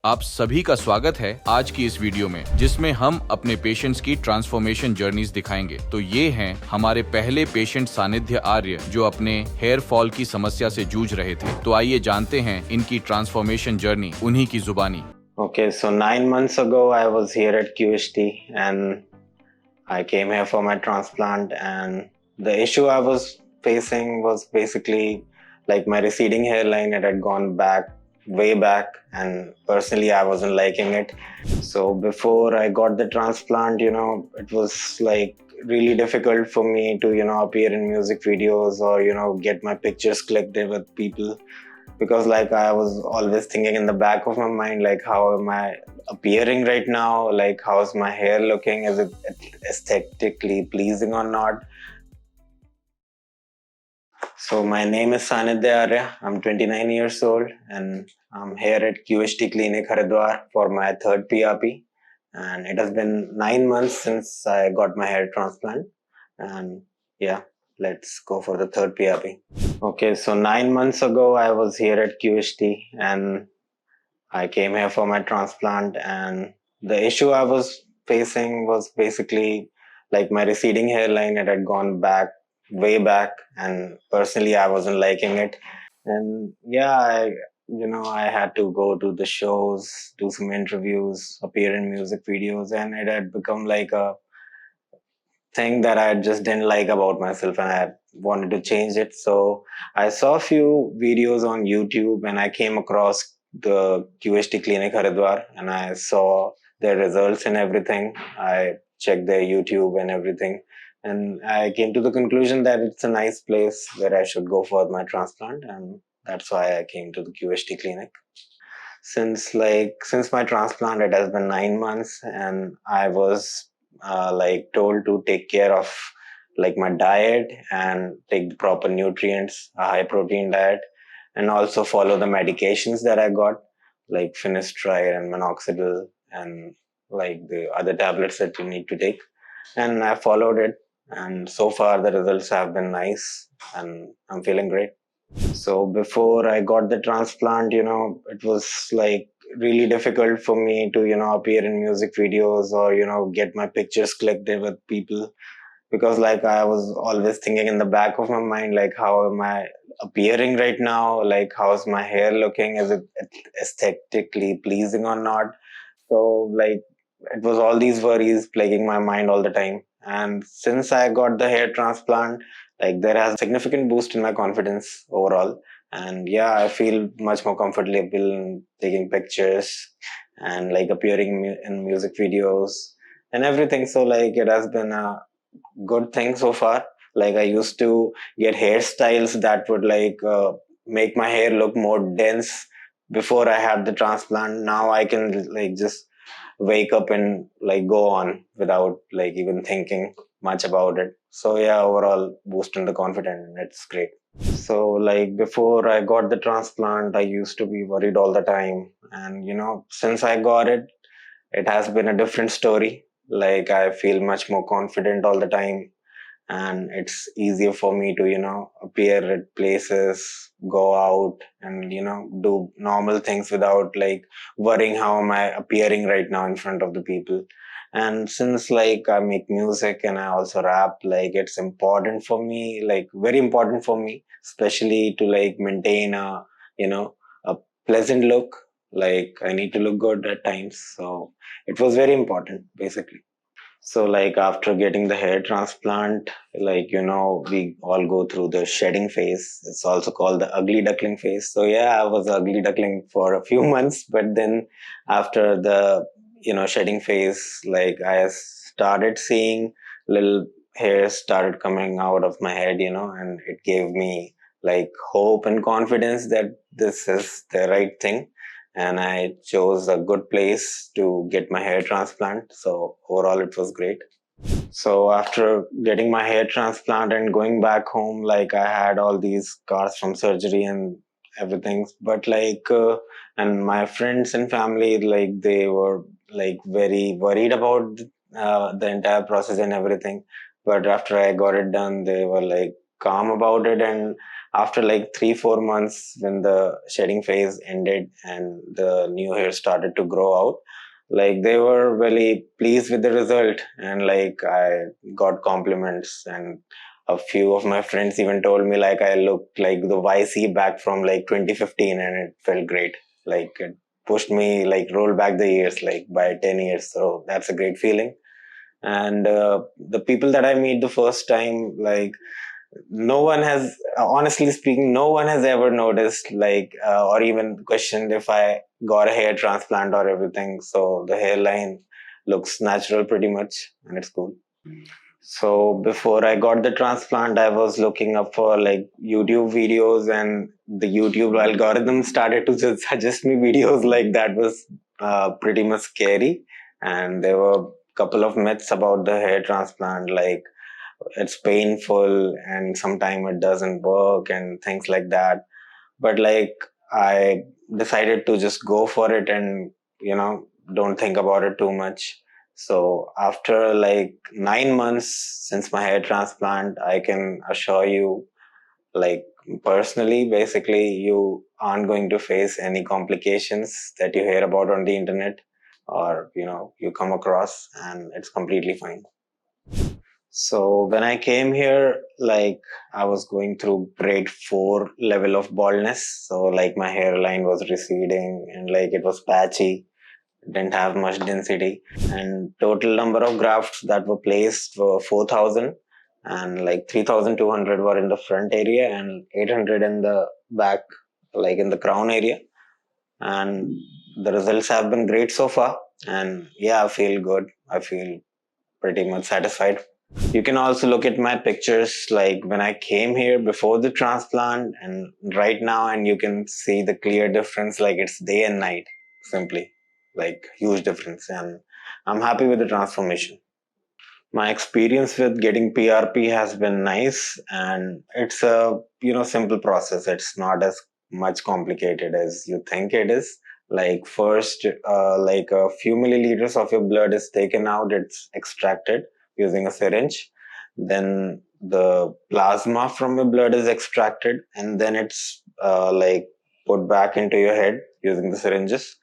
आप सभी का स्वागत है आज की इस वीडियो में, जिसमें हम अपने पेशेंट्स की ट्रांसफॉर्मेशन जर्नीज दिखाएंगे। तो ये हैं हमारे पहले पेशेंट सानिध्य आर्य, जो अपने हेयर फॉल की समस्या से जूझ रहे थे। तो आइए जानते हैं इनकी ट्रांसफॉर्मेशन जर्नी उन्हीं की जुबानी। Okay, so 9 months ago, I was here at QHT and I came here for my transplant. And the issue I was facing was basically like my receding hairline. It had gone back, way back, and personally, I wasn't liking it. So before I got the transplant, it was like really difficult for me to, appear in music videos or, get my pictures clicked in with people, because like I was always thinking in the back of my mind, like, how am I appearing right now? Like, how's my hair looking? Is it aesthetically pleasing or not? So my name is Sanidhya Arya. I'm 29 years old and I'm here at QHT Clinic Haridwar for my third PRP. And it has been 9 months since I got my hair transplant. And yeah, let's go for the third PRP. Okay, so 9 months ago, I was here at QHT and I came here for my transplant. And the issue I was facing was basically like my receding hairline. It had gone back, way back, and personally, I wasn't liking it. And yeah, I had to go to the shows, do some interviews, appear in music videos, and it had become like a thing that I just didn't like about myself, and I wanted to change it. So I saw a few videos on YouTube and I came across the QHT Clinic Haridwar and I saw their results and everything. I checked their YouTube and everything. And I came to the conclusion that it's a nice place where I should go for my transplant. And that's why I came to the QHT Clinic. Since my transplant, it has been 9 months, and I was like told to take care of like my diet and take the proper nutrients, a high protein diet, and also follow the medications that I got, like finasteride and minoxidil and like the other tablets that you need to take. And I followed it, and so far the results have been nice, and I'm feeling great. So before I got the transplant, it was like really difficult for me to, appear in music videos or, get my pictures clicked in with people, because like I was always thinking in the back of my mind, like, how am I appearing right now? Like, how's my hair looking? Is it aesthetically pleasing or not? So like it was all these worries plaguing my mind all the time. And since I got the hair transplant, like there has significant boost in my confidence overall. And yeah, I feel much more comfortable in taking pictures and like appearing in music videos and everything. So like it has been a good thing so far. Like I used to get hairstyles that would like make my hair look more dense before I had the transplant. Now I can like just wake up and like go on without like even thinking much about it. So yeah, overall boost in the confidence. It's great. So like before I got the transplant, I used to be worried all the time. And since I got it, it has been a different story. Like I feel much more confident all the time, and it's easier for me to appear at places, go out, and do normal things without like worrying how am I appearing right now in front of the people. And since like I make music and I also rap, like it's important for me, like very important for me, especially to like maintain a a pleasant look. Like I need to look good at times, so it was very important basically. So, like after getting the hair transplant, like we all go through the shedding phase. It's also called the ugly duckling phase. So, yeah, I was ugly duckling for a few months, but then after the shedding phase, like I started seeing little hairs started coming out of my head, and it gave me like hope and confidence that this is the right thing, and I chose a good place to get my hair transplant. So overall, it was great. So after getting my hair transplant and going back home, like I had all these scars from surgery and everything, but like and my friends and family, like they were like very worried about the entire process and everything. But after I got it done, they were like calm about it, and after like 3-4 months, when the shedding phase ended and the new hair started to grow out, like they were really pleased with the result, and like I got compliments, and a few of my friends even told me like I looked like the YC back from like 2015, and it felt great. Like it pushed me like roll back the years like by 10 years. So that's a great feeling. And the people that I meet the first time, like no one has, honestly speaking, no one has ever noticed like or even questioned if I got a hair transplant or everything. So the hairline looks natural pretty much, and it's cool. So before I got the transplant, I was looking up for like YouTube videos, and the YouTube algorithm started to just suggest me videos like that was pretty much scary. And there were a couple of myths about the hair transplant, like it's painful and sometimes it doesn't work and things like that. But like I decided to just go for it and don't think about it too much. So after like 9 months since my hair transplant, I can assure you, like personally, basically, you aren't going to face any complications that you hear about on the internet or you come across, and it's completely fine. So when I came here, like I was going through grade 4 level of baldness. So like my hairline was receding and like it was patchy, didn't have much density. And total number of grafts that were placed were 4,000, and like 3,200 were in the front area and 800 in the back, like in the crown area. And the results have been great so far. And yeah, I feel good. I feel pretty much satisfied. You can also look at my pictures like when I came here before the transplant and right now, and you can see the clear difference. Like it's day and night, simply, like huge difference. And I'm happy with the transformation. My experience with getting PRP has been nice, and it's a simple process. It's not as much complicated as you think it is. Like first, like a few milliliters of your blood is taken out. It's extracted using a syringe. Then the plasma from your blood is extracted, and then it's like put back into your head using the syringes.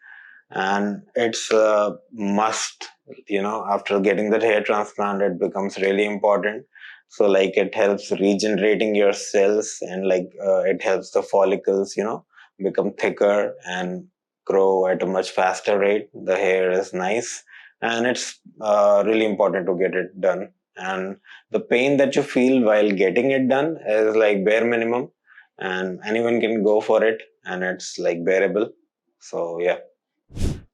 And it's a must. After getting that hair transplant, it becomes really important. So like it helps regenerating your cells, and like it helps the follicles become thicker and grow at a much faster rate. The hair is nice, and it's really important to get it done. And the pain that you feel while getting it done is like bare minimum, and anyone can go for it, and it's like bearable. So yeah.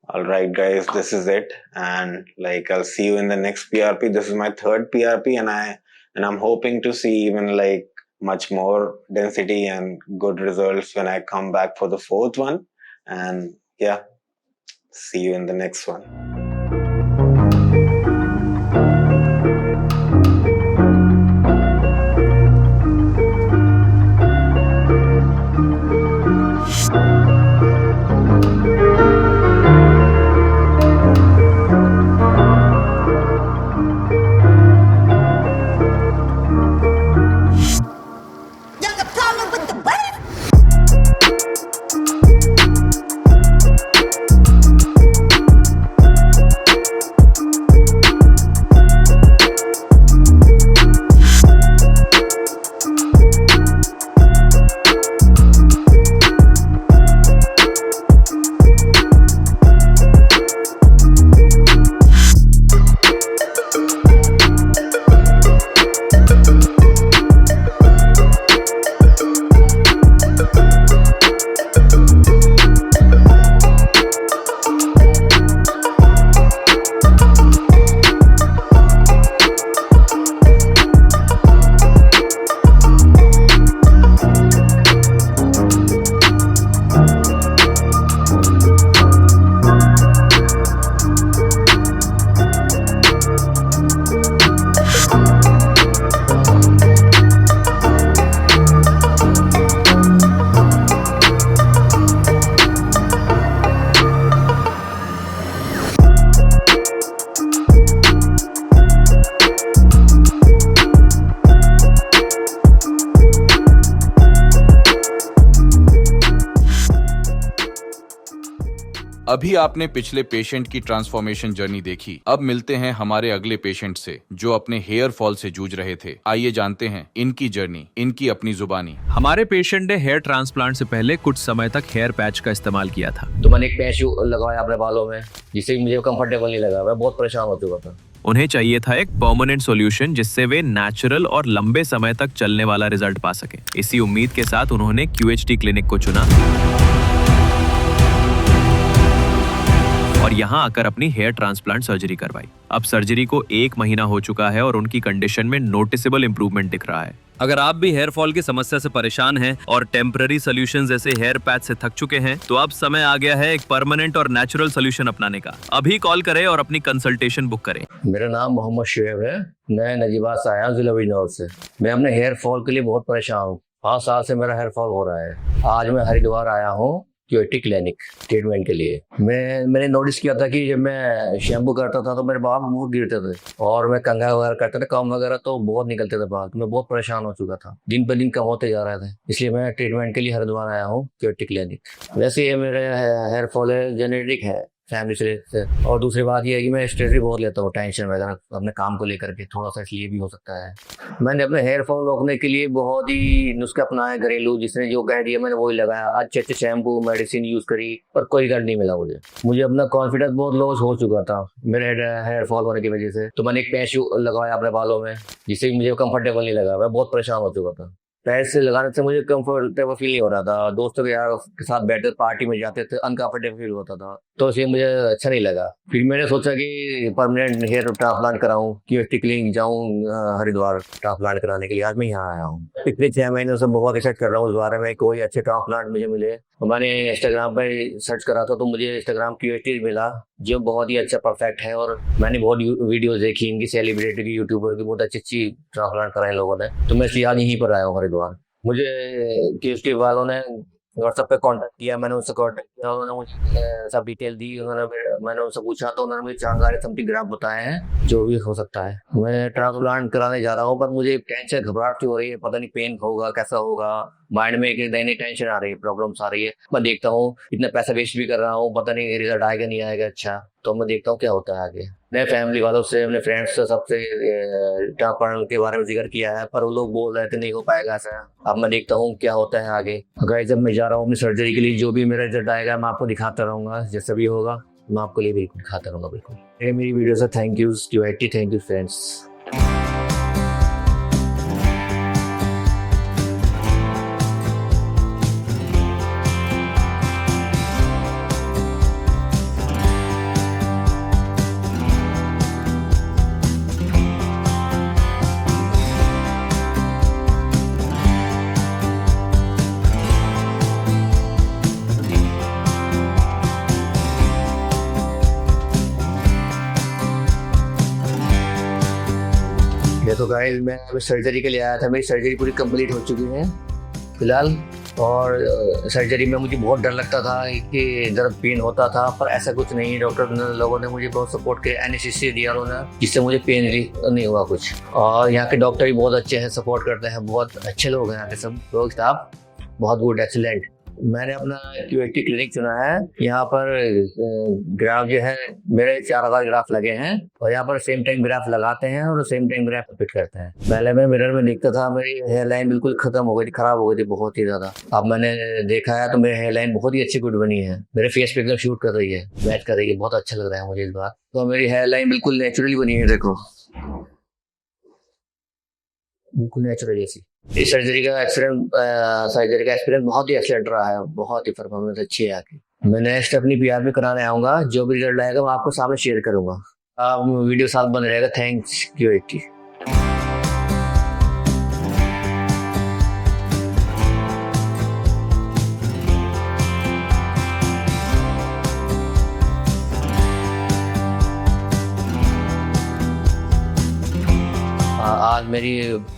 All right, guys, this is it, and like I'll see you in the next PRP. This is my third PRP, and I'm hoping to see even like much more density and good results when I come back for the fourth one. And yeah, see you in the next one. अभी आपने पिछले patient की transformation journey देखी, अब मिलते हैं हमारे अगले पेशेंट से जो अपने हेयर फॉल से जूझ रहे थे। आइए जानते हैं इनकी जर्नी, इनकी अपनी जुबानी। हमारे पेशेंट ने हेयर ट्रांसप्लांट से पहले कुछ समय तक हेयर पैच का इस्तेमाल किया था। तो मैंने एक पैच लगवाया अपने बालों में, जिससे मुझे कंफर्टेबल नहीं लगा। मैं बहुत परेशान हो चुका था। उन्हें चाहिए था एक परमानेंट सॉल्यूशन जिससे वे नेचुरल और लंबे समय तक चलने वाला रिजल्ट पा सके। इसी उम्मीद के साथ उन्होंने QHT क्लिनिक को चुना और यहाँ आकर अपनी हेयर ट्रांसप्लांट सर्जरी करवाई। अब सर्जरी को 1 महीना हो चुका है और उनकी कंडीशन में नोटिसेबल इंप्रूवमेंट दिख रहा है। अगर आप भी हेयर फॉल की समस्या से परेशान हैं और टेम्पररी सॉल्यूशंस जैसे हेयर पैच से थक चुके हैं, तो अब समय आ गया है एक परमानेंट और नेचुरल सॉल्यूशन अपनाने का। अभी कॉल करें और अपनी कंसल्टेशन बुक करें। मेरा नाम मोहम्मद शुएब है। मैं नजीबाद से आया हूँ, जिला बिजनौर से। मैं अपने हेयर फॉल के लिए बहुत परेशान हूँ। 5 साल से मेरा हेयर फॉल हो रहा है। आज मैं हरिद्वार आया हूँ QHT क्लिनिक ट्रीटमेंट के लिए। मैंने नोटिस किया था कि जब मैं शैम्पू करता था तो मेरे बाल बहुत गिरते थे, और मैं कंघा वगैरह करता था, काम वगैरह, तो बहुत निकलते थे बाल। मैं बहुत परेशान हो चुका था, दिन पर दिन कम होते जा रहे थे। इसलिए मैं ट्रीटमेंट के लिए हरिद्वार आया हूँ QHT क्लिनिक। वैसे ये मेरे हेयर फॉल है, जेनेटिक है, फैमिली से। और दूसरी बात यह है कि मैं स्ट्रेस भी बहुत लेता हूँ, टेंशन वगैरह अपने काम को लेकर के, थोड़ा सा इसलिए भी हो सकता है। मैंने अपने हेयर फॉल रोकने के लिए बहुत ही नुस्खे अपनाए घरेलू, जिसने जो कह दिया मैंने वही लगाया। अच्छे अच्छे शैम्पू, मेडिसिन यूज करी, पर कोई रिजल्ट नहीं मिला मुझे अपना कॉन्फिडेंस बहुत लॉस हो चुका था मेरे हेयर फॉल होने की वजह से। तो मैंने एक पैच लगवाया अपने बालों में, जिससे मुझे कंफर्टेबल नहीं लगा। मैं बहुत परेशान हो चुका था। पैच से लगाने से मुझे कंफर्टेबल फील नहीं हो रहा था। दोस्तों के साथ बैठे पार्टी में जाते थे, अनकंफर्टेबल फील होता था, तो इसलिए मुझे अच्छा नहीं लगा। फिर मैंने सोचा कि परमानेंट हेयर ट्रांसप्लांट कराऊं, QHT क्लिनिक जाऊं हरिद्वार ट्रांसप्लांट कराने के लिए। आज मैं यहाँ आया हूँ। पिछले 6 महीनों से बहुत रिसर्च कर रहा हूँ उस बारे में, कोई अच्छे ट्रांसप्लांट मुझे मिले। मैंने इंस्टाग्राम पर सर्च करा था, तो मुझे इंस्टाग्राम QHT मिला, जो बहुत ही अच्छा परफेक्ट है। और मैंने बहुत वीडियोस देखी इनकी, सेलिब्रिटी की, यूट्यूबर की, बहुत अच्छी ट्रांसप्लांट कराए लोगों ने। तो मैं इसलिए आज यहीं पर आया हूँ हरिद्वार। मुझे QHT वालों ने व्हाट्सएप पे कांटेक्ट किया, मैंने उनसे कांटेक्ट किया, उन्होंने मुझे सब डिटेल दी। मैंने उनसे पूछा तो उन्होंने मुझे 4 समथिंग ग्राफ बताए हैं, जो भी हो सकता है। मैं ट्रांसप्लांट कराने जा रहा हूँ, पर मुझे टेंशन, घबराहट हो रही है। पता नहीं पेन होगा, कैसा होगा, माइंड में एक नई टेंशन आ रही है, प्रॉब्लम्स आ रही है। मैं देखता हूँ इतना पैसा वेस्ट भी कर रहा हूँ, पता नहीं रिजल्ट आएगा नहीं आएगा अच्छा। तो मैं देखता हूँ क्या होता है आगे। मैं फैमिली वालों से, अपने फ्रेंड्स से, सबसे ट्रांसप्लांट के बारे में जिक्र किया है, पर वो लोग बोल रहे थे नहीं हो पाएगा ऐसा। अब मैं देखता हूँ क्या होता है आगे। अगर जब मैं जा रहा हूँ अपनी सर्जरी के लिए, जो भी मेरा रिजल्ट आएगा मैं आपको दिखाता रहूँगा। जैसा भी होगा मैं आपको लिए बिल्कुल दिखाता रहूँगा। बिल्कुल। मेरी वीडियो से thank you QHT, thank you friends. तो गाइस, मैं सर्जरी के लिए आया था। मेरी सर्जरी पूरी कंप्लीट हो चुकी है फिलहाल। और सर्जरी में मुझे बहुत डर लगता था कि दर्द पेन होता था, पर ऐसा कुछ नहीं। डॉक्टर लोगों ने मुझे बहुत सपोर्ट किया, एनेस्थीसिया दिया उन्होंने, जिससे मुझे पेन नहीं हुआ कुछ। और यहाँ के डॉक्टर भी बहुत अच्छे हैं, सपोर्ट करते हैं, बहुत अच्छे लोग हैं यहाँ के सब लोग, स्टाफ बहुत गुड, एक्सीलेंट। मैंने अपना QHT क्लिनिक चुना है। यहाँ पर ग्राफ जो है, मेरे 4000 ग्राफ लगे हैं, और यहाँ पर सेम टाइम ग्राफ लगाते हैं और सेम टाइम ग्राफ फिट करते हैं। पहले मैं मिरर में देखता था, मेरी हेयर लाइन बिल्कुल खत्म हो गई थी, खराब हो गई थी बहुत ही ज्यादा। अब मैंने देखा है तो मेरी हेयर लाइन बहुत ही अच्छी गुड बनी है, मेरे फेस पे एकदम शूट कर रही है, मैच कर रही है, बहुत अच्छा लग रहा है मुझे इस बार। तो मेरी हेयर लाइन बिल्कुल नेचुरली बनी है, देखो बिल्कुल नेचुरल ऐसी। इस सर्जरी का एक्सपीरियंस बहुत ही एक्सीलेंट रहा है, बहुत ही परफॉर्मेंस अच्छी है आके। मैं नेक्स्ट अपनी PR भी कराने आऊंगा, जो भी रिजल्ट आएगा मैं आपको सामने शेयर करूंगा। आप वीडियो साथ बन रहेगा। Thanks QHT। आज मेरी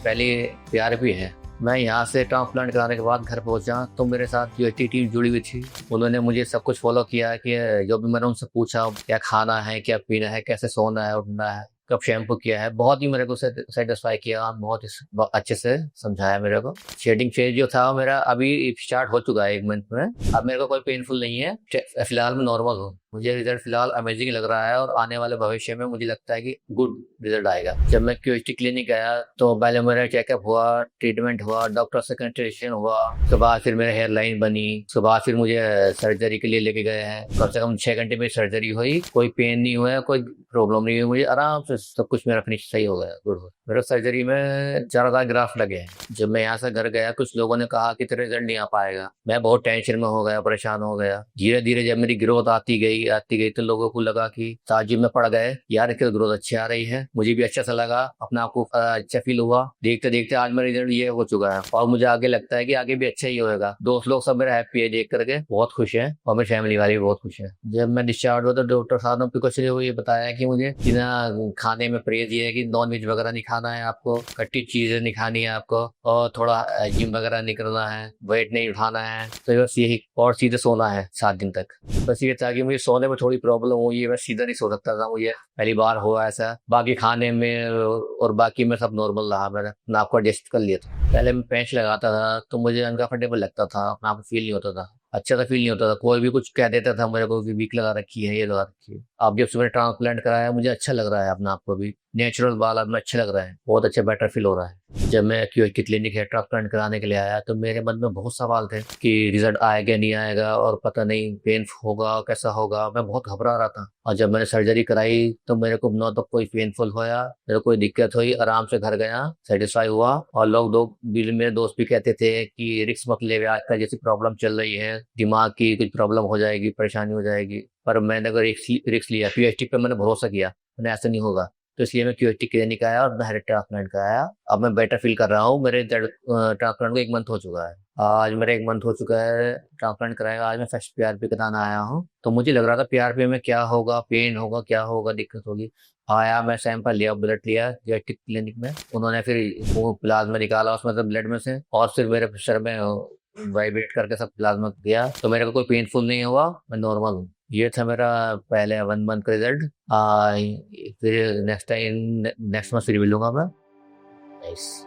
पहली PRP है। मैं यहाँ से ट्रांसप्लांट कराने के बाद घर पहुंचा तो मेरे साथ QHT टीम जुड़ी हुई थी। उन्होंने मुझे सब कुछ फॉलो किया कि जो भी मैंने उनसे पूछा, क्या खाना है, क्या पीना है, कैसे सोना है, उठना है, कब शैम्पू किया है, बहुत ही मेरे को सेटिस्फाई किया, बहुत अच्छे से समझाया मेरे को। शेडिंग फेज जो था मेरा अभी स्टार्ट हो चुका है 1 मंथ में। अब मेरे को कोई पेनफुल नहीं है, फिलहाल मैं नॉर्मल हूँ। मुझे रिजल्ट फिलहाल अमेजिंग लग रहा है और आने वाले भविष्य में मुझे लगता है कि गुड रिजल्ट आएगा। जब मैं क्यूएचटी क्लिनिक आया तो पहले मेरा चेकअप हुआ, ट्रीटमेंट हुआ, डॉक्टर से कंसल्टेशन हुआ, उसके बाद फिर मेरा हेयर लाइन बनी, उसके बाद फिर मुझे सर्जरी के लिए लेके गए हैं। कम से कम 6 घंटे में सर्जरी हुई, कोई पेन नहीं हुआ, कोई प्रॉब्लम नहीं हुई, मुझे आराम से सब कुछ मेरा फिनिश सही हो गया, गुड हो। मेरा सर्जरी में 4,000 ग्राफ्ट लगे हैं। जब मैं यहाँ से घर गया कुछ लोगों ने कहा कि तेरा रिजल्ट नहीं आ पाएगा। मैं बहुत टेंशन में हो गया, परेशान हो गया। धीरे धीरे जब मेरी ग्रोथ आती गई तो लोगों को लगा कि ताजिब में पड़ गए, यार इसकी ग्रोथ अच्छी आ रही है। मुझे भी अच्छा सा लगा, अपने आप को अच्छा फील हुआ। देखते देखते आज मेरा रिजल्ट ये हो चुका है और मुझे आगे लगता है कि आगे भी अच्छा ही होगा। दोस्त लोग सब मेरा हैप्पी है, देख करके बहुत खुश है और मेरी फैमिली वाले भी बहुत खुश है। जब मैं डिस्चार्ज हुआ तो डॉक्टर साहब ने कुछ ये बताया कि मुझे बिना खाने में परहेज ये है कि नॉन वेज वगैरह नहीं खाना है आपको, खट्टी चीजें नहीं खानी है आपको, और थोड़ा जिम वगैरह नहीं करना है, वेट नहीं उठाना है, तो बस यही, और सीधे सोना है 7 दिन तक। बस ये था कि मुझे सोने में थोड़ी प्रॉब्लम हुई है, मैं सीधा नहीं सो सकता था, मुझे पहली बार हुआ ऐसा। बाकी खाने में और बाकी में सब नॉर्मल रहा, मैंने आपको एडजस्ट कर लिया था। पहले मैं पैंच लगाता था तो मुझे अनकंफर्टेबल लगता था, अपना आप फील नहीं होता था, अच्छा सा फील नहीं होता था। कोई भी कुछ कह देता था मेरे को कि वीक लगा रखी है, ये लगा रखी है। अब जब से मैंने ट्रांसप्लांट कराया मुझे अच्छा लग रहा है, अपना आपको भी नेचुरल बाल अब में अच्छा लग रहा है, बहुत अच्छा बेटर फील हो रहा है। जब मैं क्यूएचटी क्लिनिक हेयर ट्रांसप्लांट कराने के लिए आया तो मेरे मन में बहुत सवाल थे कि रिजल्ट आएगा नहीं आएगा, और पता नहीं पेन होगा कैसा होगा, मैं बहुत घबरा रहा था। और जब मैंने सर्जरी कराई तो मेरे को न तो कोई पेनफुल होया, मेरे को कोई दिक्कत हुई, आराम से घर गया, सेटिस्फाई हुआ। और लोग मेरे दोस्त भी कहते थे कि रिस्क मत ले, आजकल जैसी प्रॉब्लम चल रही है, दिमाग की कुछ प्रॉब्लम हो जाएगी, परेशानी हो जाएगी। पर मैंने अगर रिस्क लिया, क्यूएचटी पे मैंने भरोसा किया, मैंने ऐसा नहीं होगा, तो इसलिए मैं क्यूएचटी क्लिनिक आया और मैं हेयर ट्रांसप्लांट कराया। अब मैं बेटर फील कर रहा हूँ। मेरे ट्रांसप्लांट को 1 मंथ हो चुका है, आज मेरा 1 मंथ हो चुका है ट्रांसप्लांट कराया। आज मैं फर्स्ट पीआरपी कराने आया हूँ, तो मुझे लग रहा था पीआरपी में क्या होगा, पेन होगा, क्या होगा, दिक्कत होगी। आया, मैं सैंपल लिया, ब्लड लिया क्यूएचटी क्लिनिक में, उन्होंने फिर वो प्लाज्मा निकाला उसमें से ब्लड में से, और फिर मेरे सर में वाइब्रेट करके सब प्लाज्मा दिया, तो मेरे को कोई पेनफुल नहीं हुआ, मैं नॉर्मल हूँ। ये था मेरा पहले 1 मंथ का रिजल्ट। फिर नेक्स्ट मंथ फिर मिलूंगा मैं। नाइस।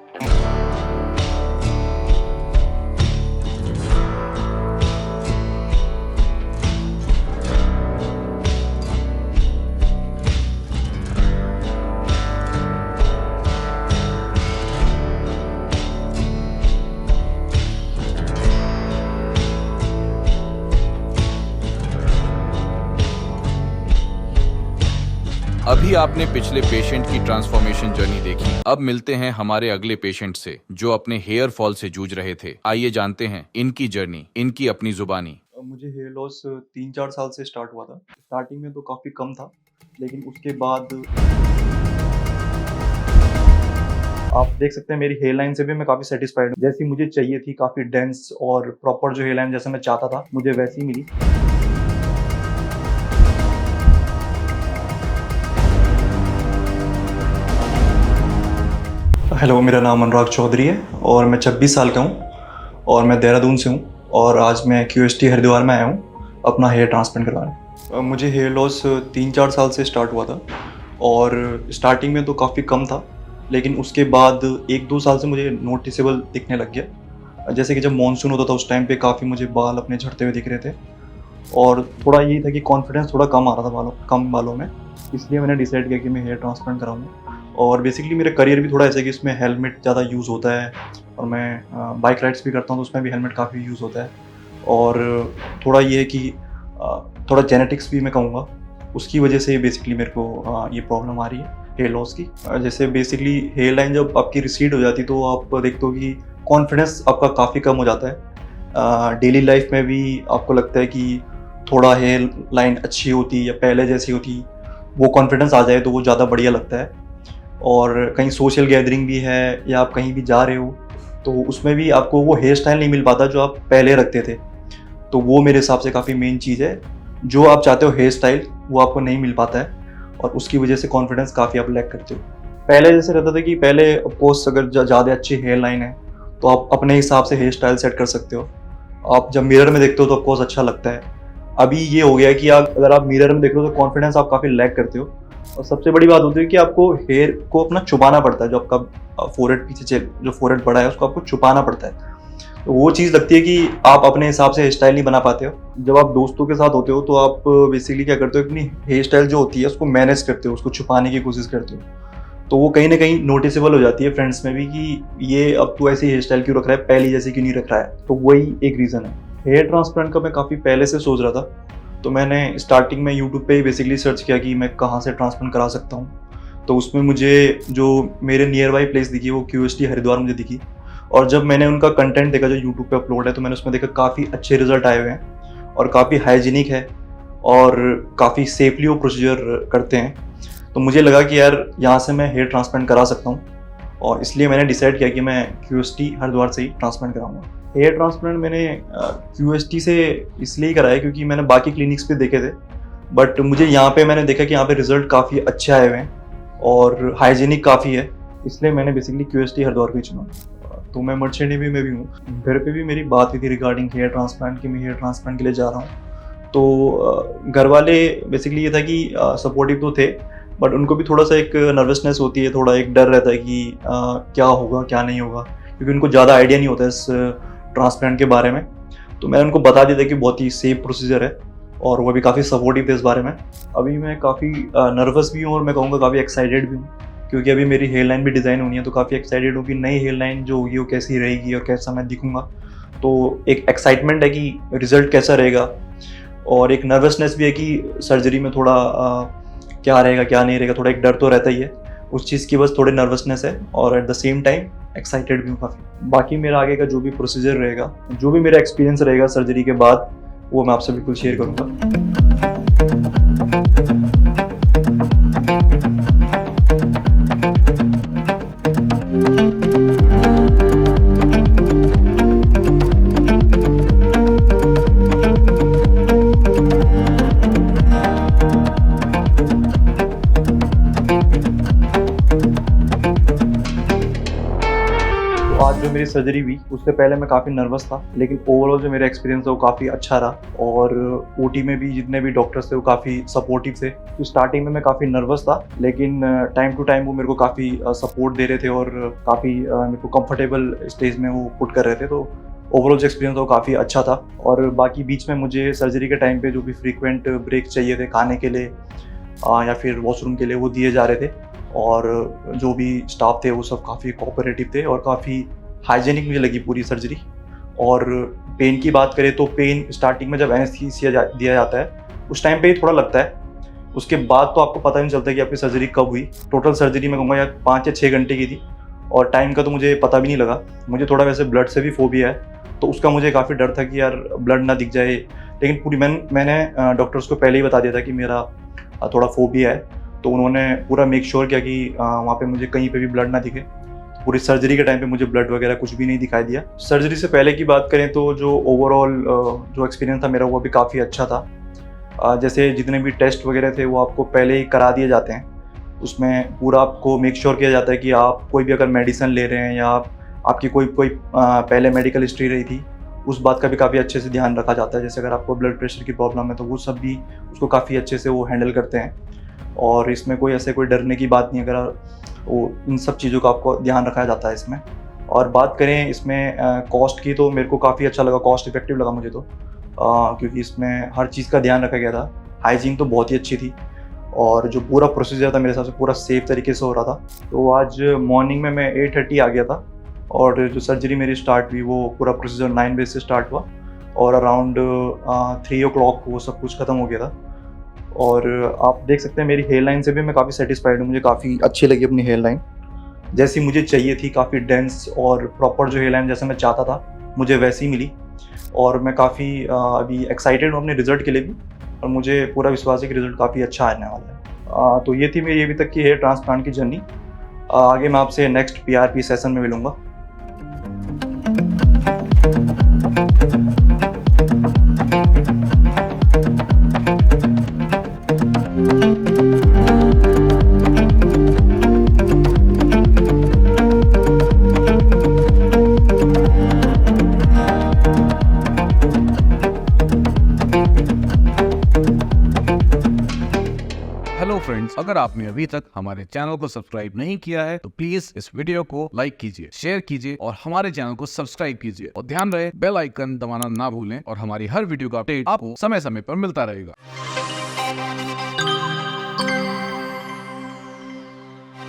अभी आपने पिछले पेशेंट की ट्रांसफॉर्मेशन जर्नी देखी। अब मिलते हैं हमारे अगले पेशेंट से जो अपने हेयर फॉल से जूझ रहे थे। आइए जानते हैं इनकी जर्नी, इनकी अपनी जुबानी। मुझे हेयर लॉस 3-4 साल से स्टार्ट हुआ था। स्टार्टिंग में तो काफ़ी कम था, लेकिन उसके बाद आप देख सकते हैं मेरी हेयर लाइन से भी मैं काफ़ी सेटिस्फाइड हूँ। जैसी मुझे चाहिए थी, काफ़ी डेंस और प्रॉपर जो हेयर लाइन जैसा मैं चाहता था, मुझे वैसी मिली। हेलो, मेरा नाम अनुराग चौधरी है और मैं 26 साल का हूँ और मैं देहरादून से हूँ, और आज मैं क्यूएचटी हरिद्वार में आया हूँ अपना हेयर ट्रांसप्लांट करवाने। मुझे हेयर लॉस 3-4 साल से स्टार्ट हुआ था और स्टार्टिंग में तो काफ़ी कम था, लेकिन उसके बाद 1-2 साल से मुझे नोटिसेबल दिखने लग गया। जैसे कि जब मानसून होता था उस टाइम पे काफ़ी मुझे बाल अपने झड़ते हुए दिख रहे थे, और थोड़ा यही था कि कॉन्फिडेंस थोड़ा कम आ रहा था कम बालों में, इसलिए मैंने डिसाइड किया कि मैं हेयर ट्रांसप्लांट कराऊंगा। और बेसिकली मेरा करियर भी थोड़ा ऐसा है कि इसमें हेलमेट ज़्यादा यूज़ होता है, और मैं बाइक राइड्स भी करता हूँ तो उसमें भी हेलमेट काफ़ी यूज़ होता है। और थोड़ा ये है कि थोड़ा जेनेटिक्स भी मैं कहूँगा, उसकी वजह से बेसिकली मेरे को ये प्रॉब्लम आ रही है हेयर लॉस की। जैसे बेसिकली हेयर लाइन जब आपकी रिसीड हो जाती है तो आप देखते हो कि कॉन्फिडेंस आपका काफ़ी कम हो जाता है। डेली लाइफ में भी आपको लगता है कि थोड़ा हेयर लाइन अच्छी होती या पहले जैसी होती, वो कॉन्फिडेंस आ जाए तो वो ज़्यादा बढ़िया लगता है। और कहीं सोशल गैदरिंग भी है या आप कहीं भी जा रहे हो तो उसमें भी आपको वो हेयर स्टाइल नहीं मिल पाता जो आप पहले रखते थे, तो वो मेरे हिसाब से काफ़ी मेन चीज़ है। जो आप चाहते हो हेयर स्टाइल वो आपको नहीं मिल पाता है, और उसकी वजह से कॉन्फिडेंस काफ़ी आप लैक करते हो। पहले जैसे रहता था कि पहले ऑफकोर्स अगर ज़्यादा अच्छी हेयर लाइन है तो आप अपने हिसाब से हेयर स्टाइल सेट कर सकते हो, आप जब मिरर में देखते हो तो ऑफकोर्स अच्छा लगता है। अभी ये हो गया है कि अगर आप मिरर में देख रहे हो तो कॉन्फिडेंस आप काफ़ी लैक करते हो, और सबसे बड़ी बात होती है कि आपको हेयर को अपना छुपाना पड़ता है। जो आपका फोरहेड पीछे जो फोरहेड बड़ा है उसको आपको छुपाना पड़ता है, तो वो चीज़ लगती है कि आप अपने हिसाब से हेयर स्टाइल नहीं बना पाते हो। जब आप दोस्तों के साथ होते हो तो आप बेसिकली क्या करते हो, अपनी हेयर स्टाइल जो होती है उसको मैनेज करते हो, उसको छुपाने की कोशिश करते हो। तो वो कहीं ना कहीं नोटिसेबल हो जाती है फ्रेंड्स में भी कि ये अब तो ऐसी हेयर स्टाइल क्यों रख रहा है, पहले जैसे क्यों नहीं रख रहा है। तो वही एक रीज़न है। हेयर ट्रांसप्लांट का मैं काफ़ी पहले से सोच रहा था, तो मैंने स्टार्टिंग में यूट्यूब पे ही बेसिकली सर्च किया कि मैं कहाँ से ट्रांसप्लांट करा सकता हूँ। तो उसमें मुझे जो मेरे नियर बाई प्लेस दिखी वो QST हरिद्वार मुझे दिखी। और जब मैंने उनका कंटेंट देखा जो यूट्यूब पे अपलोड है, तो मैंने उसमें देखा काफ़ी अच्छे रिजल्ट आए हुए हैं और काफ़ी हाइजीनिक है और काफ़ी सेफली वो प्रोसीजर करते हैं। तो मुझे लगा कि यार यहाँ से मैं हेयर ट्रांसप्लांट करा सकता हूँ, और इसलिए मैंने डिसाइड किया कि मैं QST हरिद्वार से ही ट्रांसप्लांट कराऊंगा। हेयर ट्रांसप्लांट मैंने QST से इसलिए कराया क्योंकि मैंने बाकी क्लिनिक्स पे देखे थे, बट मुझे यहाँ पे मैंने देखा कि यहाँ पे रिजल्ट काफ़ी अच्छे आए हुए हैं और हाइजीनिक काफ़ी है, इसलिए मैंने बेसिकली QST हरिद्वार को ही चुना। तो मैं मर्चेंट नेवी में भी हूँ। घर पे भी मेरी बात हुई थी रिगार्डिंग हेयर ट्रांसप्लांट की, मैं हेयर ट्रांसप्लांट के लिए जा रहा हूँ। तो घर वाले बेसिकली ये था कि सपोर्टिव तो थे, बट उनको भी थोड़ा सा एक नर्वसनेस होती है, थोड़ा एक डर रहता है कि क्या होगा क्या नहीं होगा, क्योंकि उनको ज़्यादा आइडिया नहीं होता इस ट्रांसप्लांट के बारे में। तो मैंने उनको बता दिया था कि बहुत ही सेफ प्रोसीजर है, और वो भी काफ़ी सपोर्टिव थे इस बारे में। अभी मैं काफ़ी नर्वस भी हूँ और मैं कहूँगा काफ़ी एक्साइटेड भी हूँ, क्योंकि अभी मेरी हेयर लाइन भी डिज़ाइन होनी है। तो काफ़ी एक्साइटेड हूँ कि नई हेयर लाइन जो होगी वो कैसी रहेगी और कैसा मैं दिखूँगा। तो एक एक्साइटमेंट है कि रिज़ल्ट कैसा रहेगा, और एक नर्वसनेस भी है कि सर्जरी में थोड़ा क्या रहेगा क्या नहीं रहेगा, थोड़ा एक डर तो रहता ही है। उस चीज़ की बस थोड़ी नर्वसनेस है, और at the same time excited भी हूँ काफ़ी। बाकी मेरा आगे का जो भी प्रोसीजर रहेगा, जो भी मेरा एक्सपीरियंस रहेगा सर्जरी के बाद, वो मैं आपसे बिल्कुल शेयर करूँगा। आज जो मेरी सर्जरी हुई उससे पहले मैं काफ़ी नर्वस था, लेकिन ओवरऑल जो मेरा एक्सपीरियंस है वो काफ़ी अच्छा रहा। और OT में भी जितने भी डॉक्टर्स थे वो काफ़ी सपोर्टिव थे। तो स्टार्टिंग में मैं काफ़ी नर्वस था, लेकिन टाइम टू टाइम वो मेरे को काफ़ी सपोर्ट दे रहे थे और काफ़ी मेरे को कंफर्टेबल स्टेज में वो पुट कर रहे थे। तो ओवरऑल जो एक्सपीरियंस था वो काफ़ी अच्छा था। और बाकी बीच में मुझे सर्जरी के टाइम पे जो भी फ्रीक्वेंट ब्रेक चाहिए थे खाने के लिए या फिर वॉशरूम के लिए, वो दिए जा रहे थे। और जो भी स्टाफ थे वो सब काफ़ी कोऑपरेटिव थे और काफ़ी हाइजीनिक मुझे लगी पूरी सर्जरी। और पेन की बात करें तो पेन स्टार्टिंग में जब एनेस्थीसिया दिया जाता है उस टाइम पे ही थोड़ा लगता है, उसके बाद तो आपको पता नहीं चलता कि आपकी सर्जरी कब हुई। टोटल सर्जरी मैं कहूँगा यार 5 या 6 घंटे की थी, और टाइम का तो मुझे पता भी नहीं लगा। मुझे थोड़ा वैसे ब्लड से भी फोबिया है, तो उसका मुझे काफ़ी डर था कि यार ब्लड ना दिख जाए, लेकिन पूरी मैंने डॉक्टर्स को पहले ही बता दिया था कि मेरा थोड़ा फोबिया है। तो उन्होंने पूरा मेक श्योर किया कि वहाँ पे मुझे कहीं पे भी ब्लड ना दिखे। पूरी सर्जरी के टाइम पे मुझे ब्लड वगैरह कुछ भी नहीं दिखाई दिया। सर्जरी से पहले की बात करें तो जो ओवरऑल जो एक्सपीरियंस था मेरा वो भी काफ़ी अच्छा था। जैसे जितने भी टेस्ट वगैरह थे वो आपको पहले ही करा दिए जाते हैं। उसमें पूरा आपको मेक श्योर किया जाता है कि आप कोई भी अगर मेडिसिन ले रहे हैं या आपकी कोई पहले मेडिकल हिस्ट्री रही थी, उस बात का भी काफ़ी अच्छे से ध्यान रखा जाता है। जैसे अगर आपको ब्लड प्रेशर की प्रॉब्लम है तो वो सब भी उसको काफ़ी अच्छे से वो हैंडल करते हैं। और इसमें कोई ऐसे कोई डरने की बात नहीं, अगर वो इन सब चीज़ों का आपको ध्यान रखा जाता है इसमें। और बात करें इसमें कॉस्ट की, तो मेरे को काफ़ी अच्छा लगा, कॉस्ट इफेक्टिव लगा मुझे तो, क्योंकि इसमें हर चीज़ का ध्यान रखा गया था। हाइजीन तो बहुत ही अच्छी थी, और जो पूरा प्रोसीजर था मेरे हिसाब से पूरा सेफ तरीके से हो रहा था। तो आज मॉर्निंग में मैं 8:30 आ गया था, और जो सर्जरी मेरी स्टार्ट हुई वो पूरा प्रोसीजर 9 बजे से स्टार्ट हुआ, और अराउंड 3 o'clock वो सब कुछ ख़त्म हो गया था। और आप देख सकते हैं मेरी हेयर लाइन से भी मैं काफ़ी सेटिस्फाइड हूँ। मुझे काफ़ी अच्छी लगी अपनी हेयर लाइन, जैसी मुझे चाहिए थी, काफ़ी डेंस और प्रॉपर जो हेयर लाइन जैसे मैं चाहता था मुझे वैसी मिली। और मैं काफ़ी अभी एक्साइटेड हूँ अपने रिज़ल्ट के लिए भी, और मुझे पूरा विश्वास है कि रिज़ल्ट काफ़ी अच्छा आने वाला है। तो ये थी मेरी अभी तक की हेयर ट्रांसप्लांट की जर्नी। आगे मैं आपसे नेक्स्ट PRP सेशन में मिलूँगा। हेलो फ्रेंड्स, अगर आपने अभी तक हमारे चैनल को सब्सक्राइब नहीं किया है तो प्लीज इस वीडियो को लाइक कीजिए, शेयर कीजिए और हमारे चैनल को सब्सक्राइब कीजिए और ध्यान रहे बेल आइकन दबाना ना भूलें और हमारी हर वीडियो का अपडेट आपको समय समय पर मिलता रहेगा।